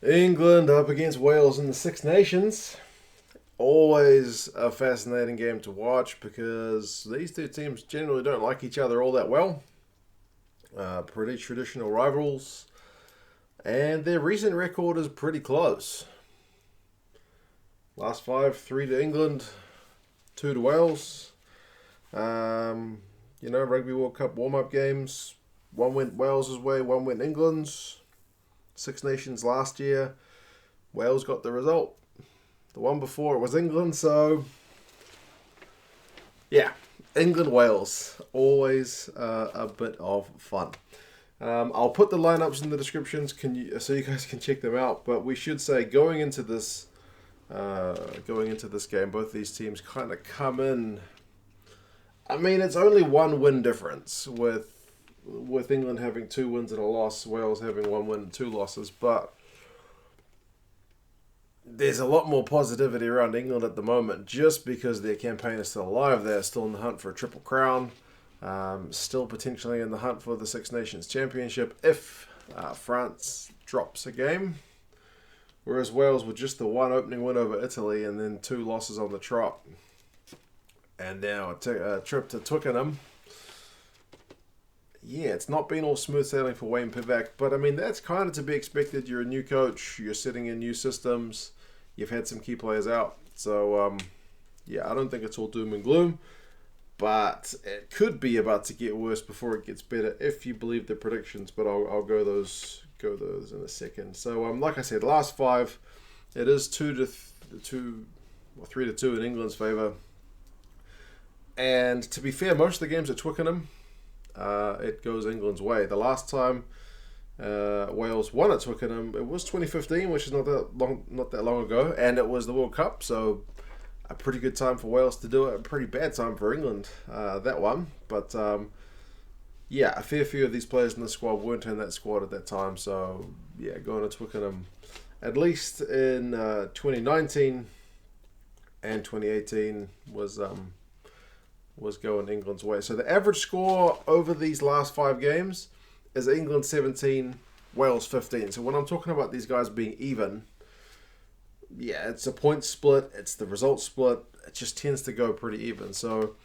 England up against Wales in the Six Nations. Always a fascinating game to watch because these two teams generally don't like each other all that well. Pretty traditional rivals, and their recent record is pretty close. Last five, three to England, two to Wales. Rugby World Cup warm-up games. One went Wales' way, one went England's. Six Nations last year. Wales got the result. The one before it was England, so yeah, England-Wales. Always a bit of fun. I'll put the lineups in the descriptions so you guys can check them out. But we should say going into this game, both these teams kind of come in. I mean, it's only one win difference with England having 2 wins and a loss, Wales having 1 win and 2 losses, but there's a lot more positivity around England at the moment just because their campaign is still alive. They're still in the hunt for a Triple Crown, still potentially in the hunt for the Six Nations Championship if France drops a game. Whereas Wales with just the one opening win over Italy and then 2 losses on the trot. And now a trip to Twickenham. Yeah, it's not been all smooth sailing for Wayne Pivac, but I mean, that's kind of to be expected. You're a new coach, you're setting in new systems, you've had some key players out. So, I don't think it's all doom and gloom, but it could be about to get worse before it gets better if you believe the predictions, but I'll go those in a second. So, like I said, last 5, it is 3 to 2 in England's favour. And to be fair, most of the games at Twickenham, it goes England's way. The last time Wales won at Twickenham, it was 2015, which is not that long ago, and it was the World Cup. So a pretty good time for Wales to do it. A pretty bad time for England that one. But a fair few of these players in the squad weren't in that squad at that time. So yeah, going to Twickenham, at least in 2019 and 2018 was going England's way. So the average score over these last 5 games is England 17, Wales 15. So when I'm talking about these guys being even, yeah, it's a point split, it's the result split, it just tends to go pretty even. So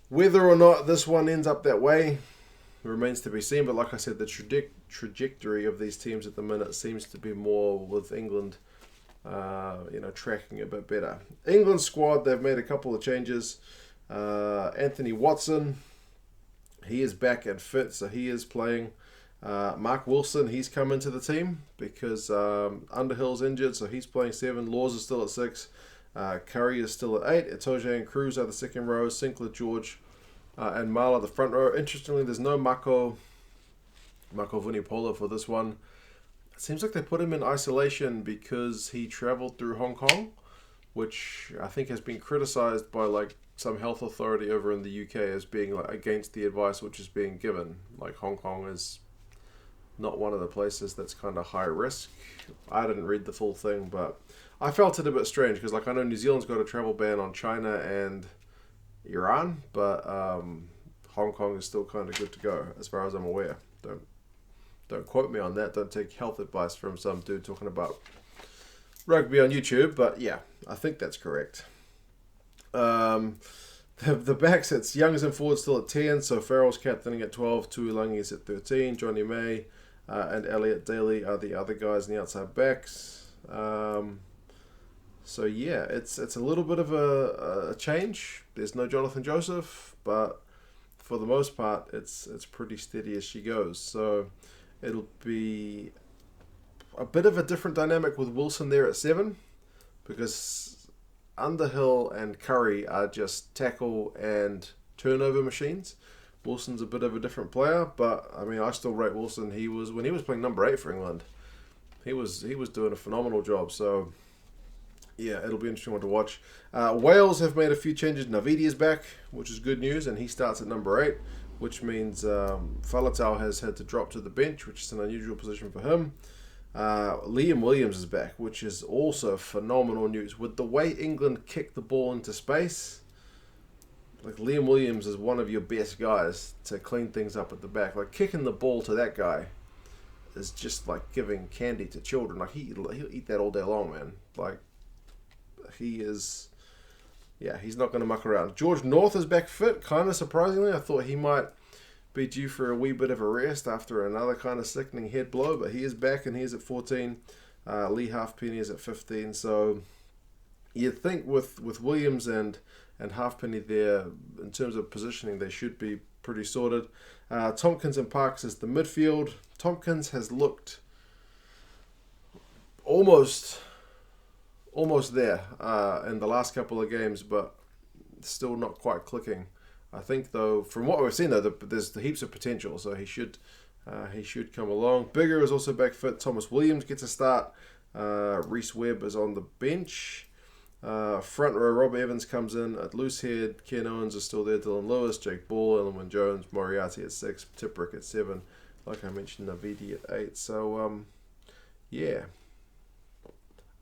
whether or not this one ends up that way remains to be seen. But like I said, the trajectory of these teams at the minute seems to be more with England tracking a bit better. England's squad, they've made a couple of changes. Anthony Watson, he is back and fit, so he is playing. Mark Wilson, he's come into the team because Underhill's injured, so he's playing 7. Laws is still at 6. Curry is still at 8. Itoje and Kruis are the second row. Sinckler, George, and Marler the front row. Interestingly, there's no Mako Vunipola for this one. It seems like they put him in isolation because he travelled through Hong Kong, which I think has been criticised by some health authority over in the UK as being against the advice which is being given. Like, Hong Kong is not one of the places that's kind of high risk. I didn't read the full thing, but I felt it a bit strange because I know New Zealand's got a travel ban on China and Iran, but Hong Kong is still kind of good to go as far as I'm aware. Don't quote me on that. Don't take health advice from some dude talking about rugby on YouTube, but yeah, I think that's correct. The backs, it's Young's and Ford still at 10, so Farrell's captaining at 12, Tuilagi is at 13, Jonny May and Elliot, Daly are the other guys in the outside backs. So yeah, it's a little bit of a change. There's no Jonathan Joseph, but for the most part, it's pretty steady as she goes. So it'll be a bit of a different dynamic with Wilson there at 7, because Underhill and Curry are just tackle and turnover machines. Wilson's a bit of a different player, but I mean, I still rate Wilson. When he was playing number 8 for England, he was doing a phenomenal job. So yeah, it'll be an interesting one to watch. Wales have made a few changes. Navidi is back, which is good news, and he starts at number 8, which means Faletau has had to drop to the bench, which is an unusual position for him. Liam Williams is back, which is also phenomenal news. With the way England kicked the ball into space, Liam Williams is one of your best guys to clean things up at the back. Kicking the ball to that guy is just like giving candy to children. Like he'll eat that all day long, man. Like he is, yeah, he's not going to muck around. George North is back fit, kind of surprisingly. I thought he might be due for a wee bit of a rest after another kind of sickening head blow, but he is back and he's at 14. Leigh Halfpenny is at 15. So you'd think with Williams and Halfpenny there, in terms of positioning, they should be pretty sorted. Tompkins and Parks is the midfield. Tompkins has looked almost there in the last couple of games, but still not quite clicking. I think, though, from what we've seen, though, there's heaps of potential, so he should come along. Biggar is also back fit. Thomas Williams gets a start. Reece Webb is on the bench. Front row, Rob Evans comes in at loosehead. Ken Owens is still there. Dillon Lewis, Jake Ball, Elwin Jones, Moriarty at 6, Tipperick at 7. Like I mentioned, Navidi at 8. So, yeah.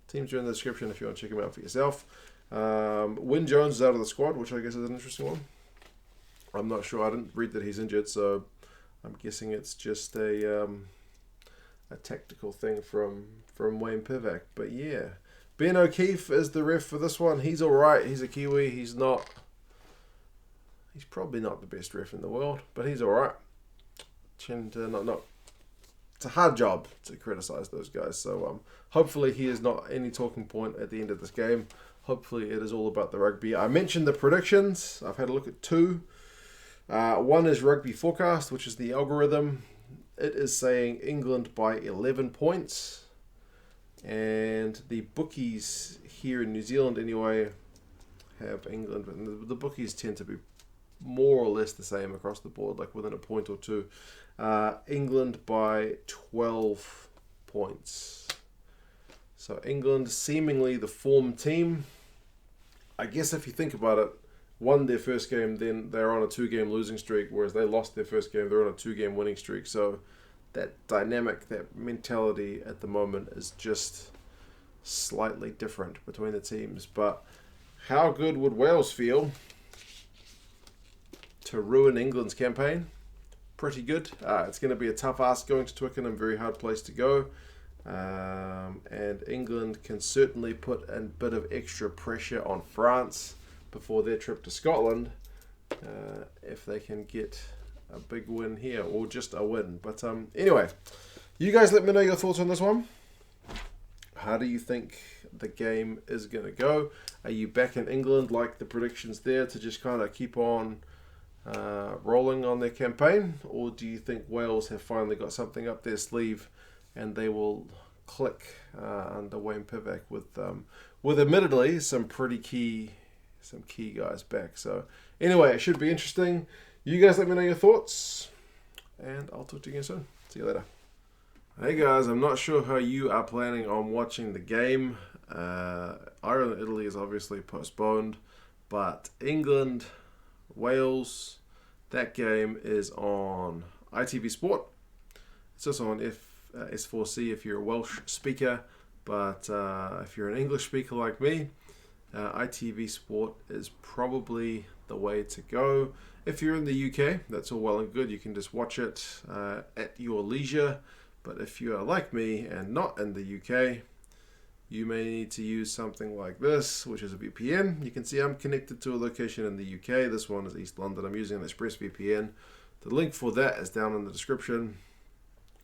Teams are in the description if you want to check them out for yourself. Wyn Jones is out of the squad, which I guess is an interesting one. I'm not sure. I didn't read that he's injured, so I'm guessing it's just a tactical thing from Wayne Pivac. But yeah, Ben O'Keefe is the ref for this one. He's all right. He's a Kiwi. He's probably not the best ref in the world, but he's all right. It's a hard job to criticize those guys. So hopefully he is not any talking point at the end of this game. Hopefully it is all about the rugby. I mentioned the predictions. I've had a look at 2. One is Rugby Forecast, which is the algorithm. It is saying England by 11 points. And the bookies here in New Zealand anyway have England. And the bookies tend to be more or less the same across the board, like within a point or two. England by 12 points. So England seemingly the form team. I guess if you think about it, won their first game, then they're on a 2-game losing streak, whereas they lost their first game, they're on a 2-game winning streak. So that dynamic, that mentality at the moment is just slightly different between the teams. But how good would Wales feel to ruin England's campaign? Pretty good. It's going to be a tough ask going to Twickenham, very hard place to go. And England can certainly put a bit of extra pressure on France before their trip to Scotland, if they can get a big win here, or just a win. But anyway, you guys let me know your thoughts on this one. How do you think the game is going to go? Are you back in England, like the predictions there, to just kind of keep on rolling on their campaign? Or do you think Wales have finally got something up their sleeve and they will click under Wayne Pivac with admittedly some key guys back? So anyway, it should be interesting. You guys let me know your thoughts, and I'll talk to you again soon. See you later. Hey guys, I'm not sure how you are planning on watching the game. Ireland, Italy is obviously postponed, but England, Wales, that game is on ITV Sport. It's also on S4C if you're a Welsh speaker, but if you're an English speaker like me, ITV Sport is probably the way to go. If you're in the UK, that's all well and good. You can just watch it at your leisure. But if you are like me and not in the UK, you may need to use something like this, which is a VPN. You can see I'm connected to a location in the UK. This one is East London. I'm using an ExpressVPN. The link for that is down in the description.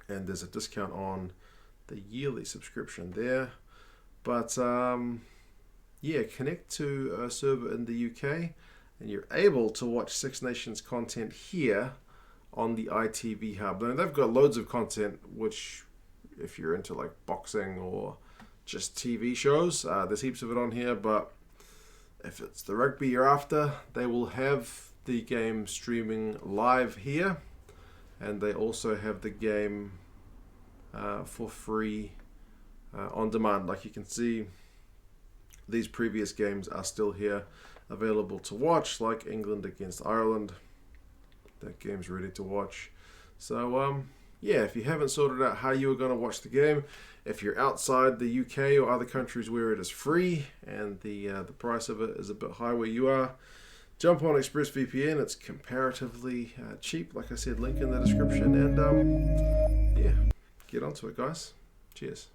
And there's a discount on the yearly subscription there. But yeah, connect to a server in the UK and you're able to watch Six Nations content here on the ITV Hub. Now, they've got loads of content, which if you're into like boxing or just TV shows, there's heaps of it on here. But if it's the rugby you're after, they will have the game streaming live here. And they also have the game for free on demand. Like you can see, these previous games are still here available to watch, like England against Ireland. That game's ready to watch. So yeah, if you haven't sorted out how you are going to watch the game, if you're outside the UK or other countries where it is free and the price of it is a bit high where you are, jump on ExpressVPN. It's comparatively cheap. Like I said, link in the description. And yeah, get onto it, guys. Cheers.